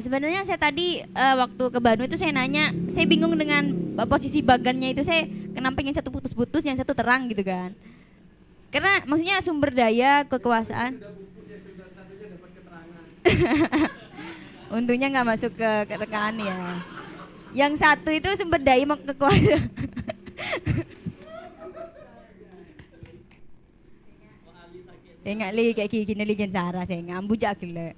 Sebenarnya saya tadi waktu ke Bandung itu saya nanya, saya bingung dengan posisi bagannya itu, saya kenapa yang satu putus-putus, yang satu terang gitu kan. Karena maksudnya sumber daya kekuasaan. Untungnya nggak masuk ke rekaan ya. Yang satu itu sumber daya kekuasaan. Enggak li kayak gini li Sarah saya ngambu jakile.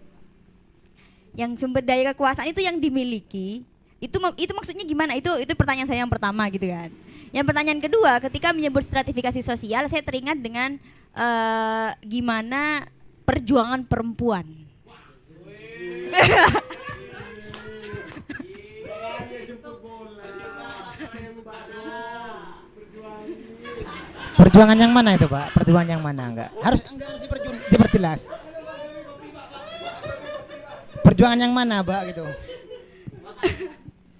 Yang sumber daya kekuasaan itu yang dimiliki, itu maksudnya gimana? Itu pertanyaan saya yang pertama gitu kan. Yang pertanyaan kedua, ketika menyebut stratifikasi sosial, saya teringat dengan gimana perjuangan perempuan. Perjuangan yang mana itu, Pak? Perjuangan yang mana? Enggak harus diperjelas. Perjuangan yang mana, Pak, gitu?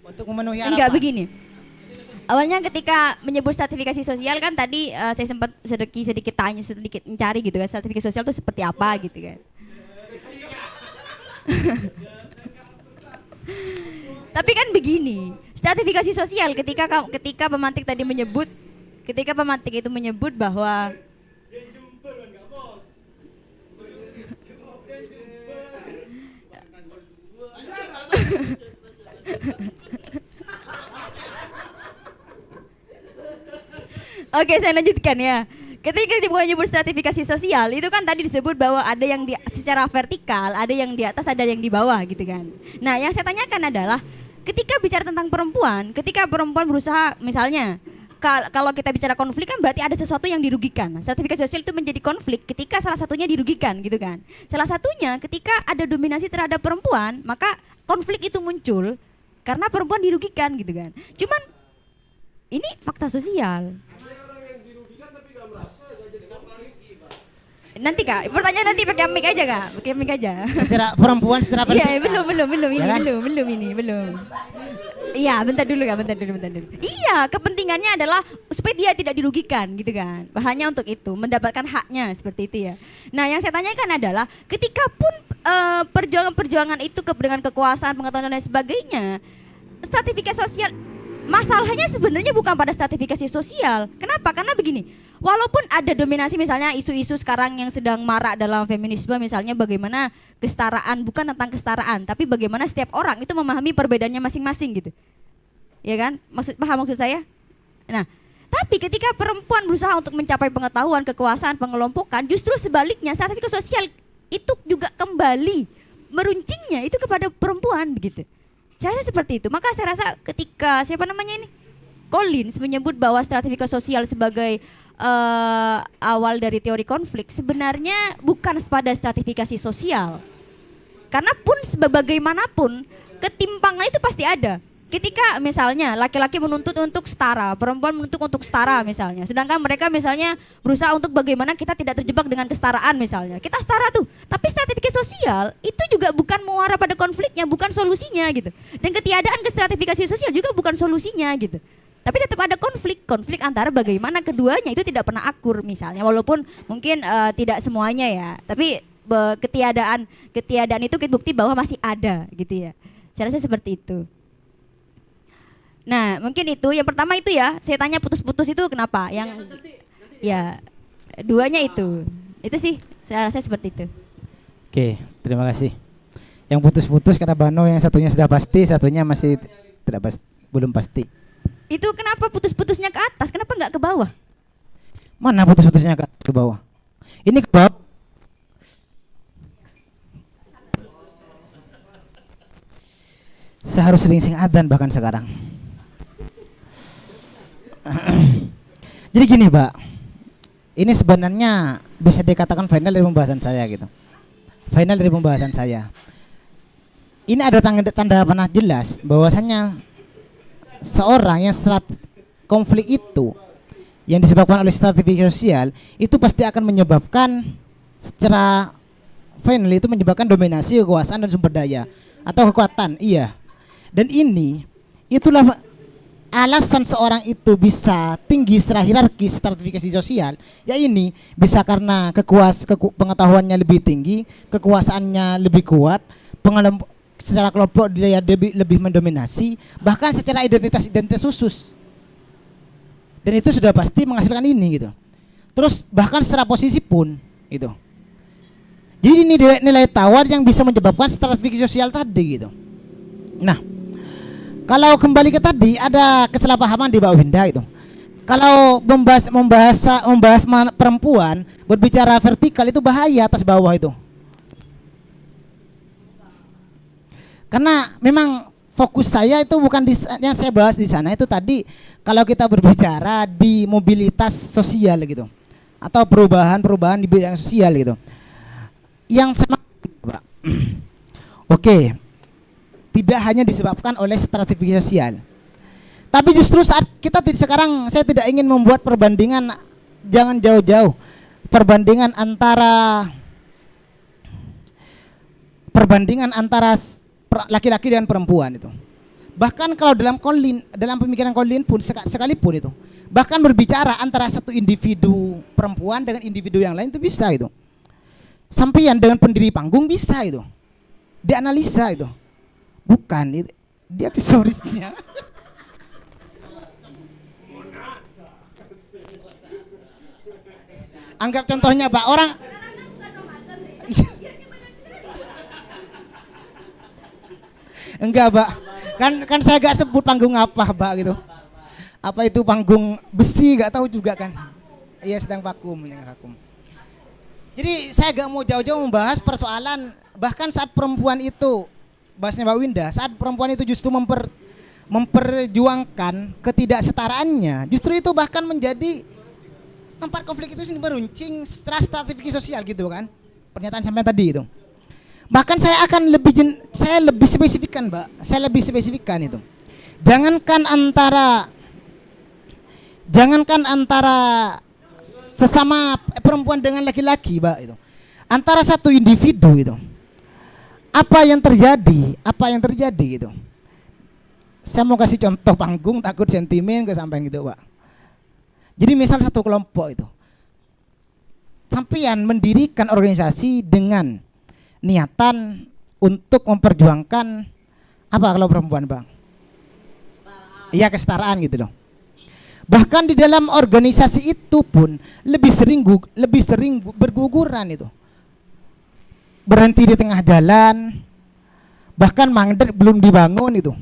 Untuk memenuhi harapan. Enggak begini. Awalnya ketika menyebut stratifikasi sosial kan tadi saya sempat sedikit tanya, sedikit mencari gitu kan, stratifikasi sosial itu seperti apa gitu kan. Tapi kan begini, stratifikasi sosial ketika pemantik tadi menyebut, ketika pemantik itu menyebut bahwa Oke, saya lanjutkan ya. Ketika menyebut stratifikasi sosial, itu kan tadi disebut bahwa ada yang secara vertikal, ada yang di atas, ada yang di bawah gitu kan. Nah, yang saya tanyakan adalah ketika bicara tentang perempuan, ketika perempuan berusaha misalnya kalau kita bicara konflik kan berarti ada sesuatu yang dirugikan. Stratifikasi sosial itu menjadi konflik ketika salah satunya dirugikan gitu kan. Salah satunya ketika ada dominasi terhadap perempuan, maka konflik itu muncul karena perempuan dirugikan gitu kan. Cuman ini fakta sosial. Nanti Kak, pertanyaan nanti pakai mic aja Kak, pakai mic aja. Secara perempuan secara Iya, belum ini, ya kan? belum. Iya, bentar dulu Kak, bentar dulu. Iya, kepentingannya adalah supaya dia tidak dirugikan gitu kan. Hanya untuk itu, mendapatkan haknya seperti itu ya. Nah, yang saya tanyakan adalah ketika pun perjuangan-perjuangan itu dengan kekuasaan, pengetahuan dan lain sebagainya, stratifikasi sosial, masalahnya sebenarnya bukan pada stratifikasi sosial. Kenapa? Karena begini, walaupun ada dominasi misalnya isu-isu sekarang yang sedang marak dalam feminisme, misalnya bagaimana kesetaraan, bukan tentang kesetaraan, tapi bagaimana setiap orang itu memahami perbedaannya masing-masing gitu. Ya kan? Paham maksud saya? Nah, tapi ketika perempuan berusaha untuk mencapai pengetahuan, kekuasaan, pengelompokan, justru sebaliknya stratifikasi sosial itu juga kembali meruncingnya itu kepada perempuan begitu. Saya rasa seperti itu. Maka saya rasa ketika siapa namanya ini? Collins menyebut bahwa stratifikasi sosial sebagai awal dari teori konflik sebenarnya bukan pada stratifikasi sosial. Karena pun sebagaimanapun ketimpangan itu pasti ada. Ketika misalnya laki-laki menuntut untuk setara, perempuan menuntut untuk setara misalnya. Sedangkan mereka misalnya berusaha untuk bagaimana kita tidak terjebak dengan kesetaraan misalnya. Kita setara tuh, tapi stratifikasi sosial itu juga bukan muara pada konfliknya, bukan solusinya gitu. Dan ketiadaan kestratifikasi sosial juga bukan solusinya gitu. Tapi tetap ada konflik antara bagaimana keduanya itu tidak pernah akur misalnya. Walaupun mungkin tidak semuanya ya, tapi ketiadaan itu bukti bahwa masih ada gitu ya. Saya rasa seperti itu. Nah, mungkin itu yang pertama itu ya. Saya tanya putus-putus itu kenapa? Yang ya duanya itu sih saya rasa seperti itu. Oke, terima kasih. Yang putus-putus karena Bano, yang satunya sudah pasti, satunya masih tidak pasti, belum pasti. Itu kenapa putus-putusnya ke atas? Kenapa nggak ke bawah? Mana putus-putusnya ke bawah? Ini ke bawah. Saya harus sering adzan bahkan sekarang. Jadi gini, Pak. Ini sebenarnya bisa dikatakan final dari pembahasan saya gitu. Final dari pembahasan saya. Ini ada tanda panah jelas bahwasannya seorang yang konflik itu yang disebabkan oleh stratifikasi sosial itu pasti akan menyebabkan secara final itu menyebabkan dominasi kekuasaan dan sumber daya atau kekuatan. Iya. Dan itulah alasan seorang itu bisa tinggi secara hierarkis stratifikasi sosial, ya ini bisa karena pengetahuannya lebih tinggi, kekuasaannya lebih kuat, secara kelompok dia lebih mendominasi, bahkan secara identitas khusus. Dan itu sudah pasti menghasilkan ini gitu. Terus bahkan secara posisi pun gitu. Jadi ini nilai tawar yang bisa menyebabkan stratifikasi sosial tadi gitu. Nah, kalau kembali ke tadi ada kesalahpahaman di Mbak Winda itu. Kalau membahas perempuan berbicara vertikal itu bahaya atas bawah itu. Karena memang fokus saya itu bukan yang saya bahas di sana itu tadi kalau kita berbicara di mobilitas sosial gitu atau perubahan di bidang sosial gitu. Yang Pak. Oke. Tidak hanya disebabkan oleh stratifikasi sosial. Tapi justru saat kita sekarang saya tidak ingin membuat perbandingan, jangan jauh-jauh. Perbandingan antara laki-laki dan perempuan itu. Bahkan kalau dalam pemikiran Collin pun sekalipun itu, bahkan berbicara antara satu individu perempuan dengan individu yang lain itu bisa itu. Sampeyan dengan pendiri panggung bisa itu. Dianalisa itu. Bukan dia aksesorisnya. Anggap contohnya Pak, orang enggak Pak, kan saya gak sebut panggung apa Pak gitu. Apa itu panggung besi gak tahu juga kan. Iya sedang vakum. Jadi saya gak mau jauh-jauh membahas persoalan bahkan saat perempuan itu, bahasnya Mbak Winda, saat perempuan itu justru memperjuangkan ketidaksetaraannya, justru itu bahkan menjadi tempat konflik itu sendiri beruncing stratifikasi sosial gitu kan. Pernyataan sampai tadi itu. Bahkan saya lebih spesifikkan Mbak. Saya lebih spesifikkan itu. Jangankan antara sesama perempuan dengan laki-laki Mbak itu. Antara satu individu itu. Apa yang terjadi gitu. Saya mau kasih contoh panggung takut sentimen kesampaian gitu Pak. Jadi misal satu kelompok itu sampean mendirikan organisasi dengan niatan untuk memperjuangkan apa kalau perempuan Bang? Iya kesetaraan gitu loh. Bahkan di dalam organisasi itu pun lebih sering berguguran itu. Berhenti di tengah jalan, bahkan mandat belum dibangun itu.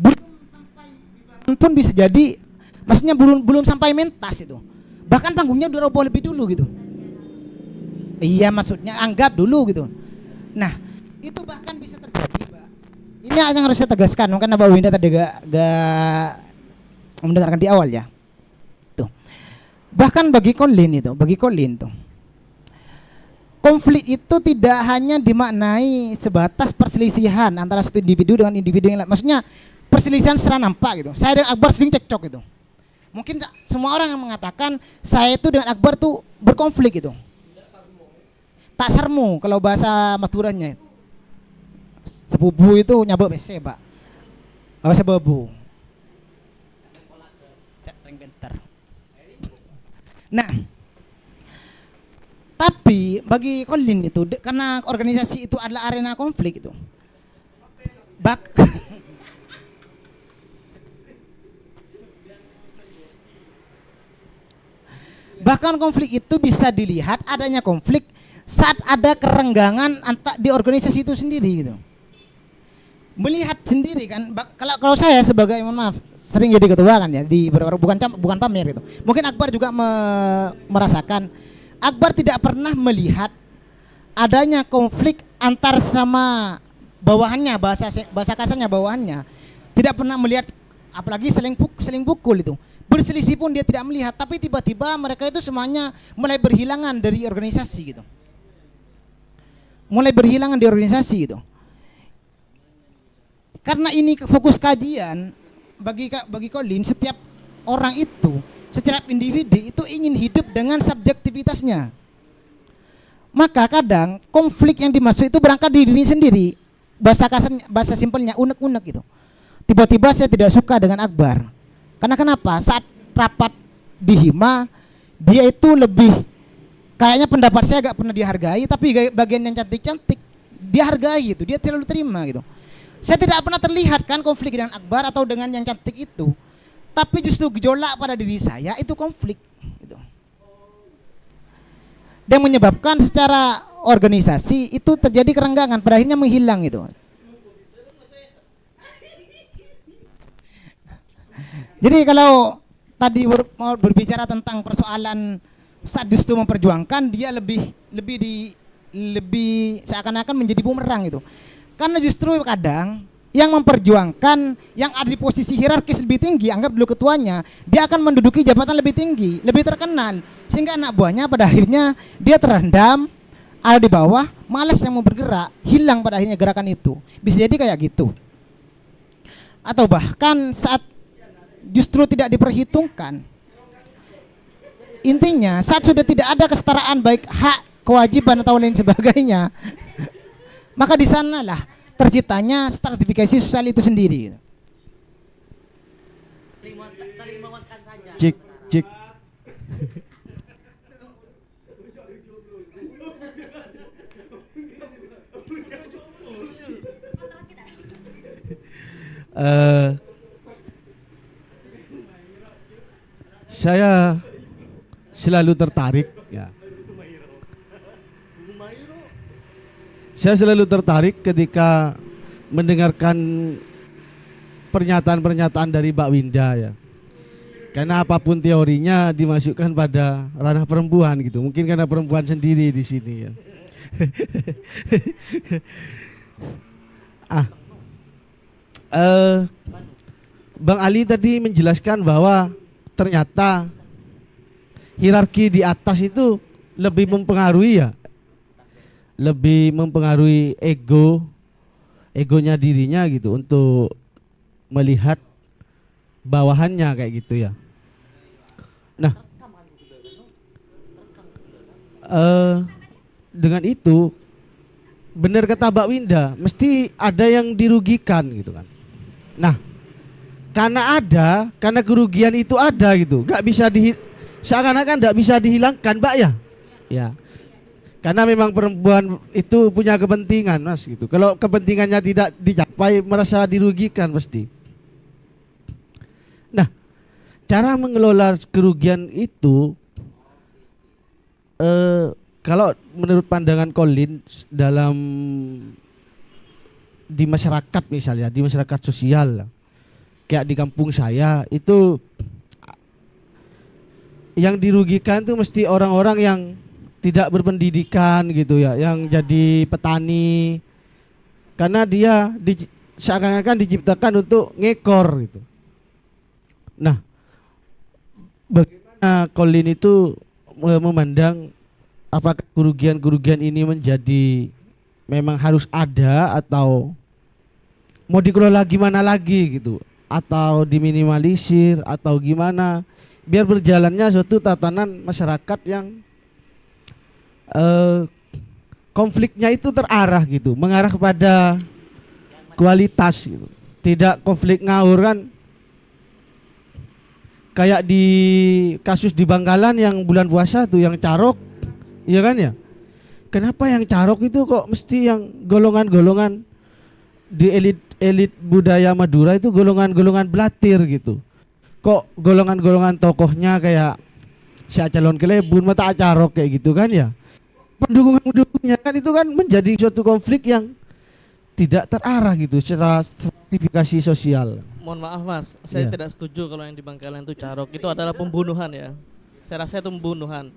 Belum sampai dibangun pun bisa jadi, maksudnya belum sampai mentas itu. Bahkan panggungnya udah roboh lebih dulu gitu. Iya maksudnya anggap dulu gitu. Nah itu bahkan bisa terjadi Pak. Ini yang harus saya tegaskan, mungkin Mbak Winda tadi gak mendengarkan di awal ya. Tuh. Bahkan bagi Collin tuh. Konflik itu tidak hanya dimaknai sebatas perselisihan antara satu individu dengan individu yang lain. Maksudnya perselisihan secara nampak gitu. Saya dengan Akbar sering cekcok gitu. Mungkin semua orang yang mengatakan saya itu dengan Akbar tuh berkonflik gitu. Tak sermu kalau bahasa Maduranya. Sebubu itu nyabuk BC, Pak. Sebubu. Nah, tapi bagi Collin itu karena organisasi itu adalah arena konflik itu. Bahkan konflik itu bisa dilihat adanya konflik saat ada kerenggangan di organisasi itu sendiri gitu. Melihat sendiri kan, kalau saya sebagai mohon maaf sering jadi ketua kan ya di beberapa bukan pamer itu. Mungkin Akbar juga merasakan Akbar tidak pernah melihat adanya konflik antar sama bawahannya, bahasa kasarnya bawahannya. Tidak pernah melihat apalagi saling pukul itu. Berselisih pun dia tidak melihat, tapi tiba-tiba mereka itu semuanya mulai berhilangan dari organisasi gitu. Mulai berhilangan di organisasi itu. Karena ini fokus kajian bagi Collin, setiap orang itu, setiap individu itu ingin hidup dengan subjektivitasnya. Maka kadang konflik yang dimaksud itu berangkat dari diri sendiri. Bahasa simpelnya unek-unek gitu. Tiba-tiba saya tidak suka dengan Akbar. Karena kenapa? Saat rapat di Hima, dia itu lebih kayaknya pendapat saya gak pernah dihargai, tapi bagian yang cantik-cantik dia hargai gitu, dia terlalu terima gitu. Saya tidak pernah terlihat kan konflik dengan Akbar atau dengan yang cantik itu, tapi justru gejolak pada diri saya itu konflik gitu. Dan menyebabkan secara organisasi itu terjadi kerenggangan, pada akhirnya menghilang gitu. Jadi kalau tadi mau berbicara tentang persoalan saat justru memperjuangkan, dia lebih seakan-akan menjadi bumerang gitu. Karena justru kadang yang memperjuangkan, yang ada di posisi hierarkis lebih tinggi, anggap dulu ketuanya, dia akan menduduki jabatan lebih tinggi, lebih terkenal, sehingga anak buahnya pada akhirnya dia terendam, ada di bawah, malas yang mau bergerak, hilang pada akhirnya gerakan itu. Bisa jadi kayak gitu. Atau bahkan saat justru tidak diperhitungkan. Intinya saat sudah tidak ada kesetaraan baik hak, kewajiban atau lain sebagainya, maka di sanalah terciptanya stratifikasi sosial itu sendiri. Cik, cik. Saya selalu tertarik ya. Saya selalu tertarik ketika mendengarkan pernyataan-pernyataan dari Mbak Winda ya. Karena apapun teorinya dimasukkan pada ranah perempuan gitu. Mungkin karena perempuan sendiri di sini ya. Bang Ali tadi menjelaskan bahwa ternyata hierarki di atas itu lebih mempengaruhi ya, lebih mempengaruhi egonya dirinya gitu untuk melihat bawahannya kayak gitu ya. Nah, dengan itu benar kata Mbak Winda, mesti ada yang dirugikan gitu kan. Nah, karena kerugian itu ada gitu, nggak bisa seakan-akan nggak bisa dihilangkan, Mbak ya. Ya, karena memang perempuan itu punya kepentingan, Mas gitu. Kalau kepentingannya tidak dicapai, merasa dirugikan pasti. Nah, cara mengelola kerugian itu, kalau menurut pandangan Colin dalam di masyarakat misalnya, di masyarakat sosial, kayak di kampung saya itu yang dirugikan tuh mesti orang-orang yang tidak berpendidikan gitu ya, yang jadi petani, karena dia seakan-akan diciptakan untuk ngekor gitu. Nah, bagaimana Colin itu memandang apakah kerugian-kerugian ini menjadi memang harus ada atau mau dikelola gimana lagi gitu, atau diminimalisir atau gimana biar berjalannya suatu tatanan masyarakat yang konfliknya itu terarah gitu, mengarah kepada kualitas gitu. Tidak konflik ngawur kan, kayak di kasus di Bangkalan yang bulan puasa tuh yang carok, iya kan ya. Kenapa yang carok itu kok mesti yang golongan-golongan di elit budaya Madura itu golongan-golongan blatir gitu. Kok golongan-golongan tokohnya kayak si Calon Kelebun mata acarok kayak gitu kan ya. Pendukung-pendukungnya kan itu kan menjadi suatu konflik yang tidak terarah gitu secara stratifikasi sosial. Mohon maaf Mas, saya tidak setuju kalau yang di Bangkalan itu carok. Itu adalah pembunuhan ya. Saya rasa itu pembunuhan,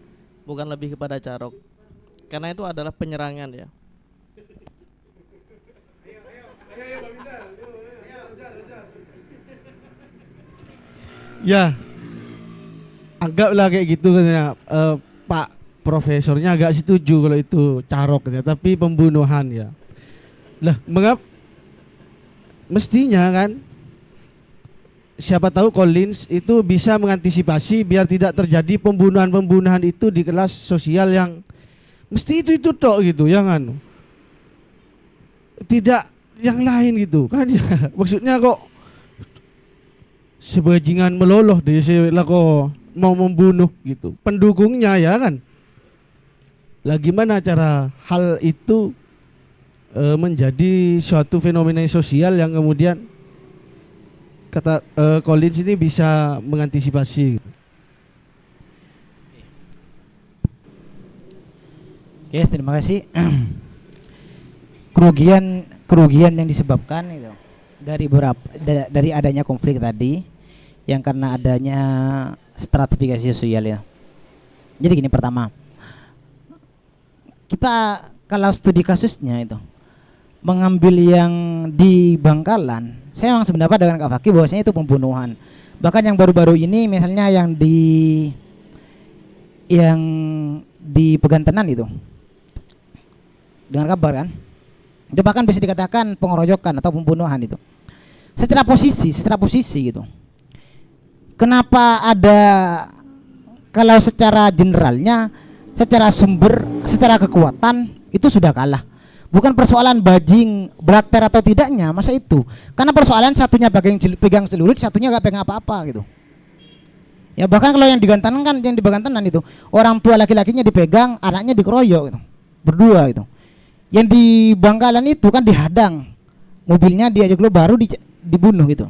bukan lebih kepada carok. Karena itu adalah penyerangan ya. Ya, anggaplah kayak gitu katanya, Pak Profesornya agak setuju kalau itu carok katanya, tapi pembunuhan ya. Lah, mengapa? Mestinya kan, siapa tahu Collins itu bisa mengantisipasi biar tidak terjadi pembunuhan-pembunuhan itu di kelas sosial yang mesti itu tok gitu, jangan tidak yang lain gitu kan ya. Maksudnya kok sebajingan meloloh deh lah kok mau membunuh gitu pendukungnya ya kan. Lah gimana cara hal itu menjadi suatu fenomena sosial yang kemudian kata Collins ini bisa mengantisipasi. Oke, terima kasih. kerugian yang disebabkan itu dari adanya konflik tadi yang karena adanya stratifikasi sosial ya. Jadi gini, pertama, kita kalau studi kasusnya itu mengambil yang di Bangkalan, saya memang sependapat dengan Kak Fakih bahwasanya itu pembunuhan. Bahkan yang baru-baru ini misalnya yang di Pegantenan itu, dengar kabar kan? Itu bahkan bisa dikatakan pengeroyokan atau pembunuhan itu. Secara posisi gitu. Kenapa ada, kalau secara generalnya, secara sumber, secara kekuatan itu sudah kalah. Bukan persoalan bajing, blatter atau tidaknya, masa itu. Karena persoalan satunya pegang celurit, satunya gak pegang apa-apa gitu. Ya bahkan kalau yang di Bagantenan itu, orang tua laki-lakinya dipegang, anaknya dikeroyok gitu. Berdua gitu. Yang di Bangkalan itu kan dihadang, mobilnya diajak lo baru dibunuh gitu.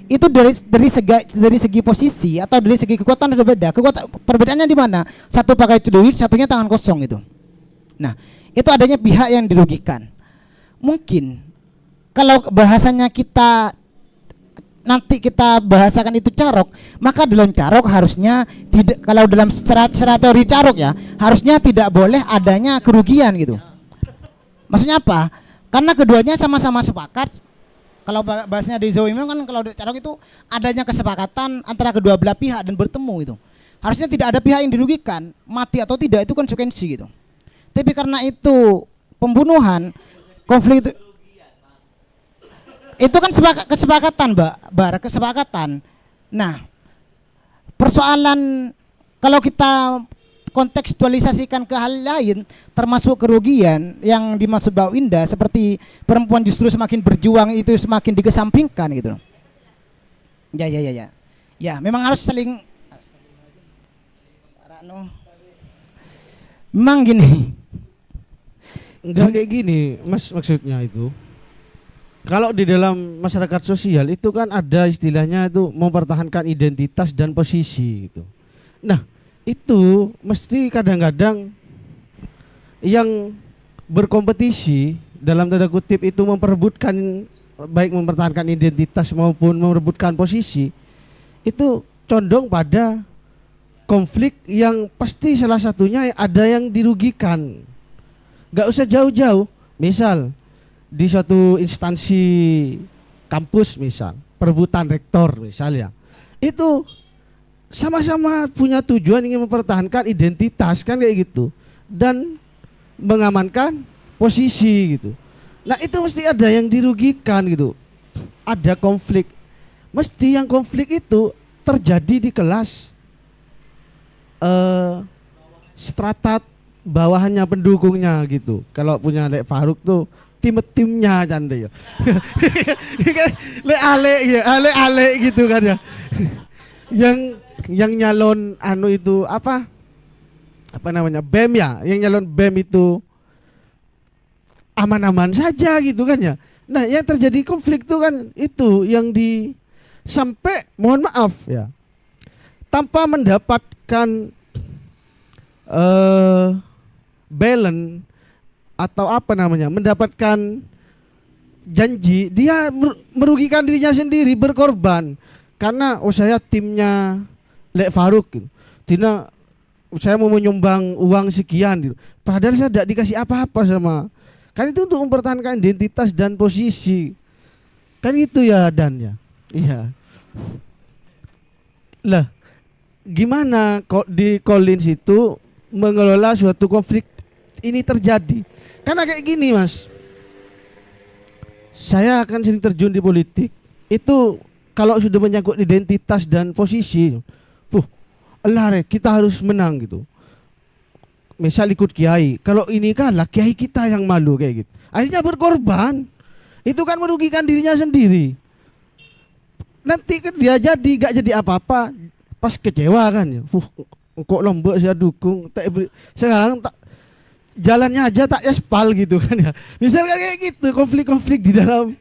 Itu dari segi posisi atau dari segi kekuatan udah beda. Perbedaannya di mana? Satu pakai celurit, satunya tangan kosong itu. Nah, itu adanya pihak yang dirugikan. Mungkin kalau bahasanya nanti kita bahasakan itu carok, maka dalam carok harusnya tidak, kalau dalam secara teori carok ya, harusnya tidak boleh adanya kerugian gitu. Maksudnya apa? Karena keduanya sama-sama sepakat. Kalau bahasanya di Zoe kan kalau carok itu adanya kesepakatan antara kedua belah pihak dan bertemu itu. Harusnya tidak ada pihak yang dirugikan, mati atau tidak itu konsekuensi gitu. Tapi karena itu pembunuhan, konflik itu kan kesepakatan, kesepakatan. Nah, persoalan kalau kita kontekstualisasikan ke hal lain, termasuk kerugian yang dimaksud Mbak Winda, seperti perempuan justru semakin berjuang itu semakin dikesampingkan gitu. Ya, memang harus saling. Memang gini. Enggak kayak gini, Mas, maksudnya itu. Kalau di dalam masyarakat sosial itu kan ada istilahnya itu mempertahankan identitas dan posisi gitu. Nah, itu mesti kadang-kadang yang berkompetisi dalam tanda kutip itu memperebutkan, baik mempertahankan identitas maupun merebutkan posisi, itu condong pada konflik yang pasti salah satunya ada yang dirugikan. Gak usah jauh-jauh, misal di suatu instansi kampus misal, perebutan rektor misalnya, itu sama-sama punya tujuan ingin mempertahankan identitas kan kayak gitu dan mengamankan posisi gitu. Nah itu mesti ada yang dirugikan gitu, ada konflik. Mesti yang konflik itu terjadi di kelas strata bawahannya, pendukungnya gitu. Kalau punya Lek Faruk tuh timnya canda ya. Lek ale gitu kan ya. Yang nyalon anu itu apa namanya, BEM ya, yang nyalon BEM itu aman-aman saja gitu kan ya. Nah yang terjadi konflik itu kan itu yang sampai mohon maaf ya, tanpa mendapatkan balance atau apa namanya, mendapatkan janji, dia merugikan dirinya sendiri, berkorban. Karena saya timnya Lek Faruk gitu. Saya mau menyumbang uang sekian gitu. Padahal saya tidak dikasih apa-apa sama. Kan itu untuk mempertahankan identitas dan posisi. Kan itu ya Dan ya. Iya. Lah, gimana kok di Collins itu mengelola suatu konflik ini terjadi? Karena kayak gini Mas. Saya akan sering terjun di politik. Itu kalau sudah menyangkut identitas dan posisi, kita harus menang gitu. Misal ikut kiai, kalau ini kalah kiai kita yang malu kayak gitu. Akhirnya berkorban. Itu kan merugikan dirinya sendiri. Nanti kan dia gak jadi apa-apa, pas kecewa kan ya. Kok Lombok saya dukung, sekarang jalannya aja tak aspal gitu kan ya. Misalkan kayak gitu, konflik-konflik di dalam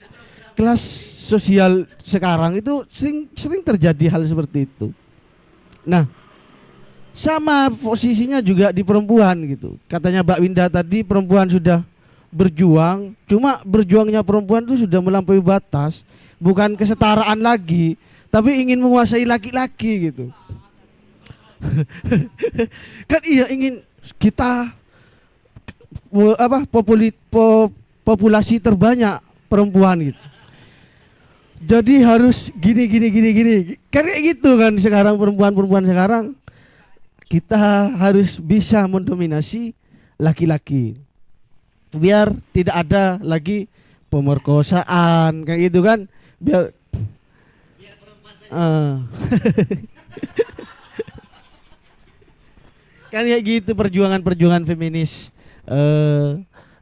kelas sosial sekarang itu sering terjadi hal seperti itu. Nah, sama posisinya juga di perempuan gitu. Katanya Mbak Winda tadi perempuan sudah berjuang, cuma berjuangnya perempuan itu sudah melampaui batas, bukan kesetaraan lagi, tapi ingin menguasai laki-laki gitu. Kan iya, ingin kita populasi terbanyak perempuan gitu. Jadi harus gini. Kayak gitu kan sekarang perempuan sekarang, kita harus bisa mendominasi laki-laki. Biar tidak ada lagi pemerkosaan kayak gitu kan. Biar kan kayak gitu perjuangan feminis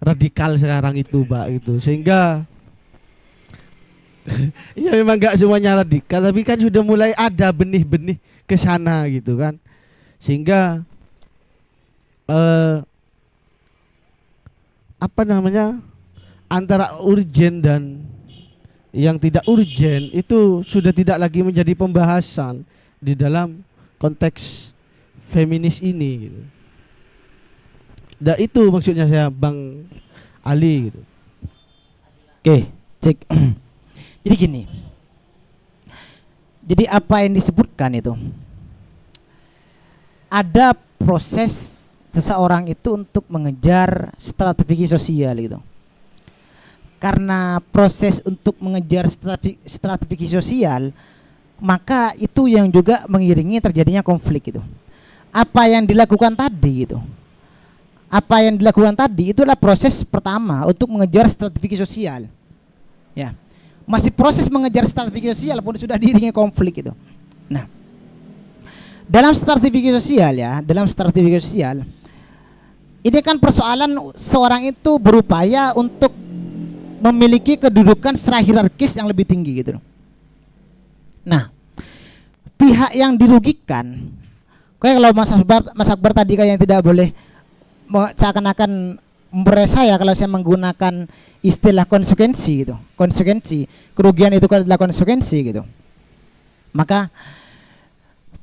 radikal sekarang itu, Mbak, gitu. Sehingga ya memang gak semuanya radikal, tapi kan sudah mulai ada benih-benih ke sana gitu kan. Sehingga antara urgen dan yang tidak urgen itu sudah tidak lagi menjadi pembahasan di dalam konteks feminis ini gitu. Dan itu maksudnya saya, Bang Ali gitu. Oke, cek. Jadi gini. Jadi apa yang disebutkan itu, ada proses seseorang itu untuk mengejar strategi sosial gitu. Karena proses untuk mengejar strategi sosial, maka itu yang juga mengiringi terjadinya konflik gitu. Apa yang dilakukan tadi gitu, itulah proses pertama untuk mengejar strategi sosial. Ya, masih proses mengejar strategi sosial pun sudah diiringi konflik gitu. Nah, dalam strategi sosial ini kan persoalan seorang itu berupaya untuk memiliki kedudukan secara hierarkis yang lebih tinggi gitu. Nah, pihak yang dirugikan, kayak kalau Mas Akbar tadi kayak yang tidak boleh seakan-akan saya kalau saya menggunakan istilah konsekuensi gitu. Konsekuensi, kerugian itu adalah konsekuensi gitu. Maka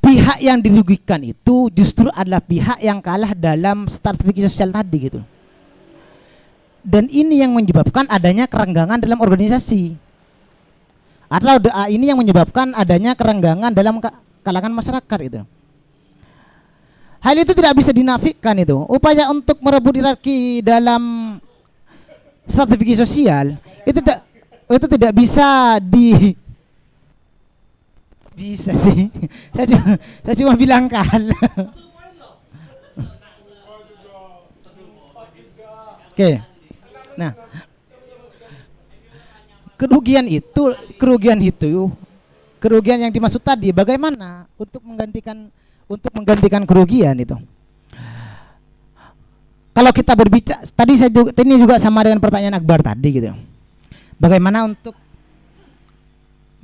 pihak yang dirugikan itu justru adalah pihak yang kalah dalam strategi sosial tadi gitu. Dan ini yang menyebabkan adanya kerenggangan dalam organisasi. Atau ini yang menyebabkan adanya kerenggangan dalam kalangan masyarakat itu. Hal itu tidak bisa dinafikan itu. Upaya untuk merebut hierarki dalam strategi sosial itu tidak bisa bisa sih. Saya cuma bilang kan. Oke. Nah, kerugian yang dimaksud tadi bagaimana untuk menggantikan kerugian itu. Kalau kita berbicara tadi ini juga sama dengan pertanyaan Akbar tadi gitu. Bagaimana untuk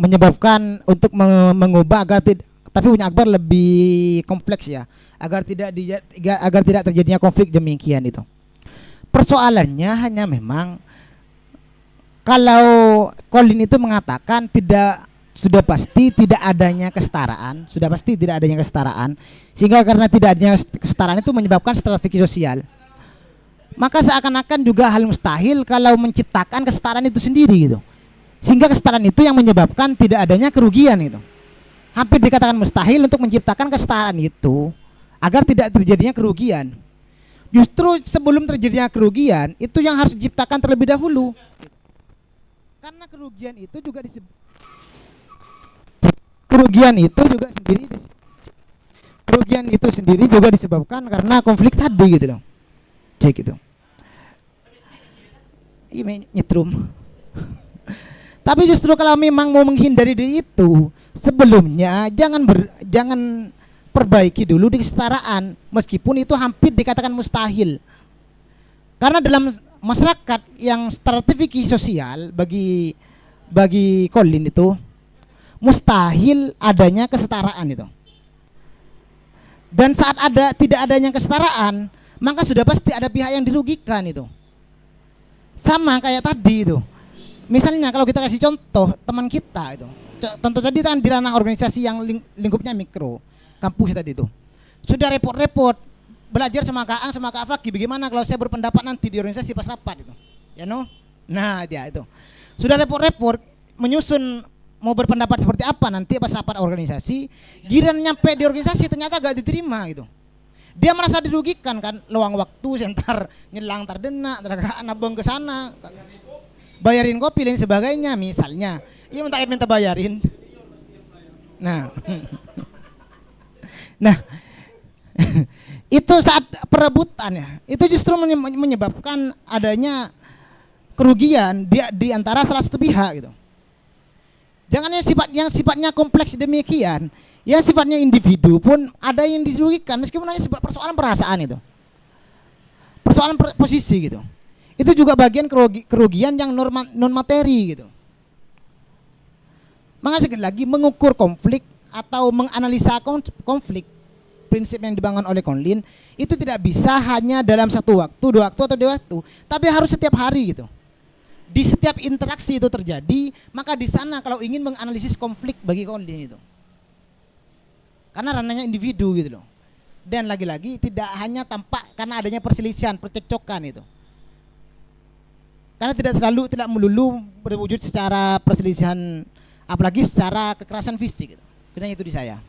menyebabkan untuk mengubah tapi punya Akbar lebih kompleks ya, agar tidak terjadinya konflik demikian itu. Persoalannya hanya memang kalau Colin itu mengatakan sudah pasti tidak adanya kesetaraan, sehingga karena tidak adanya kesetaraan itu menyebabkan strategi sosial. Maka seakan-akan juga hal mustahil kalau menciptakan kesetaraan itu sendiri gitu. Sehingga kesetaraan itu yang menyebabkan tidak adanya kerugian itu. Hampir dikatakan mustahil untuk menciptakan kesetaraan itu agar tidak terjadinya kerugian. Justru sebelum terjadinya kerugian itu yang harus diciptakan terlebih dahulu. Karena kerugian itu sendiri juga disebabkan karena konflik tadi gitu loh. Cek itu. Ini nyetrum. Tapi justru kalau memang mau menghindari dari itu, sebelumnya jangan perbaiki dulu di kesetaraan, meskipun itu hampir dikatakan mustahil. Karena dalam masyarakat yang strategi sosial bagi Colin itu mustahil adanya kesetaraan itu. Dan saat tidak adanya kesetaraan, maka sudah pasti ada pihak yang dirugikan itu. Sama kayak tadi itu. Misalnya kalau kita kasih contoh teman kita itu. Contoh tadi kan di ranah organisasi yang lingkupnya mikro, kampus tadi itu. Sudah repot-repot belajar sama Kak Ang sama Kak Faki, bagaimana kalau saya berpendapat nanti di organisasi pas rapat itu. Ya no? Nah, dia itu. Sudah repot-repot menyusun mau berpendapat seperti apa nanti pas rapat organisasi, giliran nyampe di organisasi ternyata gak diterima gitu. Dia merasa dirugikan kan, luang waktu sentar nyelang tardena, nabung ke sana, bayarin kopi dan sebagainya misalnya. Iya minta bayarin. Nah. Nah. Itu saat perebutan ya. Itu justru menyebabkan adanya kerugian di antara salah satu pihak gitu. Jangan yang sifatnya kompleks demikian, yang sifatnya individu pun ada yang dirugikan meskipun hanya persoalan perasaan itu. Persoalan posisi gitu. Itu juga bagian kerugian yang non materi gitu. Maka sekali lagi mengukur konflik atau menganalisa konflik, prinsip yang dibangun oleh Conlin itu tidak bisa hanya dalam satu waktu, 2 waktu atau 2 waktu, tapi harus setiap hari gitu. Di setiap interaksi itu terjadi, maka di sana kalau ingin menganalisis konflik bagi Conlin itu, karena ranahnya individu gitu loh. Dan lagi-lagi tidak hanya tampak karena adanya perselisihan, percekcokan itu. Karena tidak melulu berwujud secara perselisihan, apalagi secara kekerasan fisik gitu. Karena itu di saya.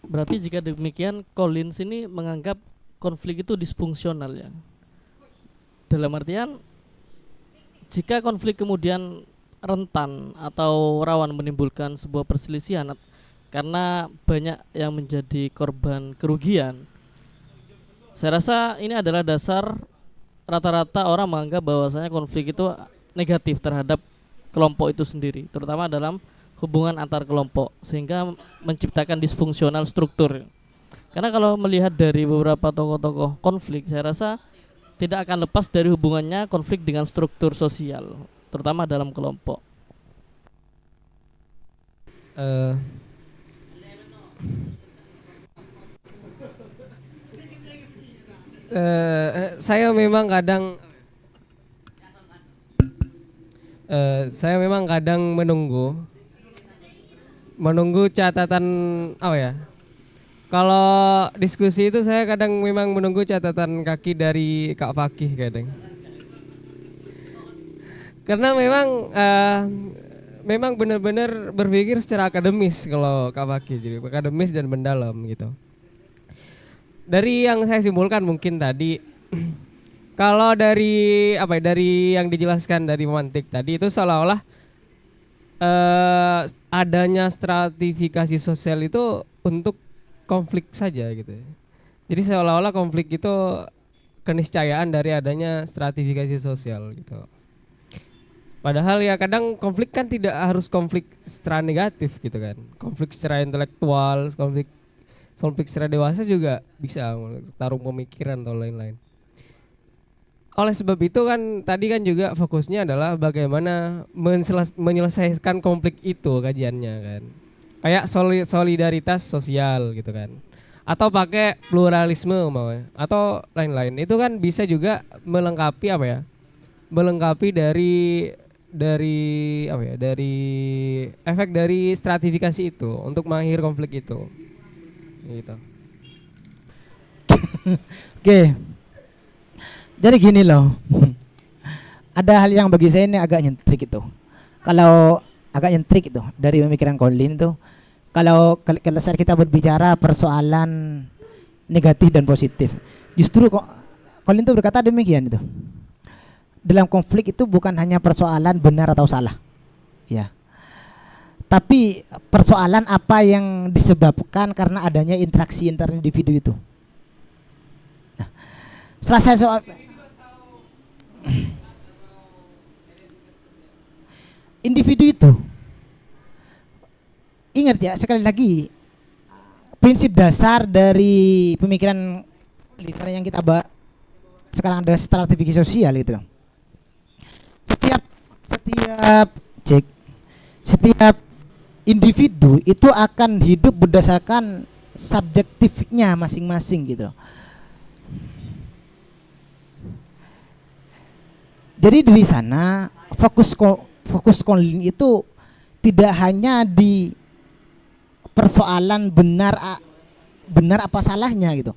Berarti jika demikian Collins ini menganggap konflik itu disfungsional ya. Dalam artian jika konflik kemudian rentan atau rawan menimbulkan sebuah perselisihan karena banyak yang menjadi korban kerugian, saya rasa ini adalah dasar rata-rata orang menganggap bahwasanya konflik itu negatif terhadap kelompok itu sendiri, terutama dalam hubungan antar kelompok, sehingga menciptakan disfungsional struktur. Karena kalau melihat dari beberapa tokoh-tokoh konflik, saya rasa tidak akan lepas dari hubungannya konflik dengan struktur sosial, terutama dalam kelompok. Saya memang kadang menunggu catatan kalau diskusi itu saya kadang memang menunggu catatan kaki dari Kak Fakih kadang. Karena memang benar-benar berpikir secara akademis kalau Kak Fakih, jadi akademis dan mendalam gitu. Dari yang saya simpulkan mungkin tadi kalau dari yang dijelaskan dari Mantik tadi itu seolah-olah adanya stratifikasi sosial itu untuk konflik saja gitu. Jadi seolah-olah konflik itu keniscayaan dari adanya stratifikasi sosial gitu. Padahal ya kadang konflik kan tidak harus konflik secara negatif gitu kan. Konflik secara intelektual, konflik secara dewasa juga bisa tarung pemikiran atau lain-lain. Oleh sebab itu kan tadi kan juga fokusnya adalah bagaimana menyelesaikan konflik itu kajiannya kan. Kayak solidaritas sosial gitu kan. Atau pakai pluralisme atau lain-lain. Itu kan bisa juga melengkapi melengkapi dari efek dari stratifikasi itu untuk mengakhiri konflik itu. Gitu. Oke. Jadi gini loh. Ada hal yang bagi saya ini agak nyentrik itu. Kalau agak nyentrik itu dari pemikiran Conlin itu, kalau saat kita berbicara persoalan negatif dan positif, justru kok Conlin itu berkata demikian itu. Dalam konflik itu bukan hanya persoalan benar atau salah, ya, tapi persoalan apa yang disebabkan karena adanya interaksi antar individu itu. Nah, selesai soal individu itu, ingat ya sekali lagi prinsip dasar dari pemikiran yang kita bahas sekarang ada stratifikasi sosial gitu. Setiap individu itu akan hidup berdasarkan subjektifnya masing-masing gitu. Jadi dari sana fokus Conlin itu tidak hanya di persoalan benar apa salahnya gitu,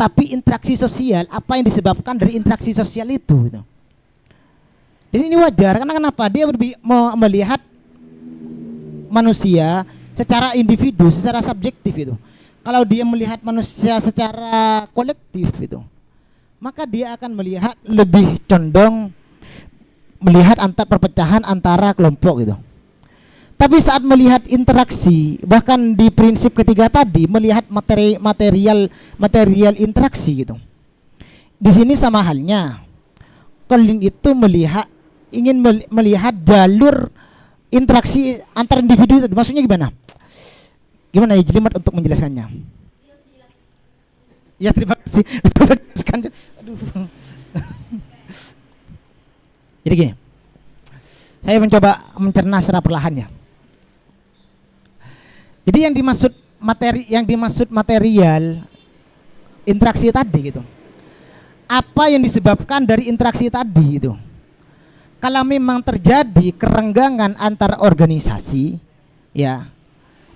tapi interaksi sosial, apa yang disebabkan dari interaksi sosial itu gitu. Dan ini wajar karena kenapa? Dia melihat manusia secara individu, secara subjektif itu. Kalau dia melihat manusia secara kolektif itu, maka dia akan melihat lebih condong melihat perpecahan antara kelompok gitu. Tapi saat melihat interaksi, bahkan di prinsip ketiga tadi melihat material interaksi gitu. Di sini sama halnya, Conlin itu ingin melihat jalur interaksi antar individu. Maksudnya gimana? Gimana ya jelimet untuk menjelaskannya? Ya terima kasih. Itu saya jelaskan. Aduh. Jadi gini, saya mencoba mencerna secara perlahan ya. Jadi yang dimaksud material interaksi tadi gitu. Apa yang disebabkan dari interaksi tadi itu? Kalau memang terjadi kerenggangan antar organisasi, ya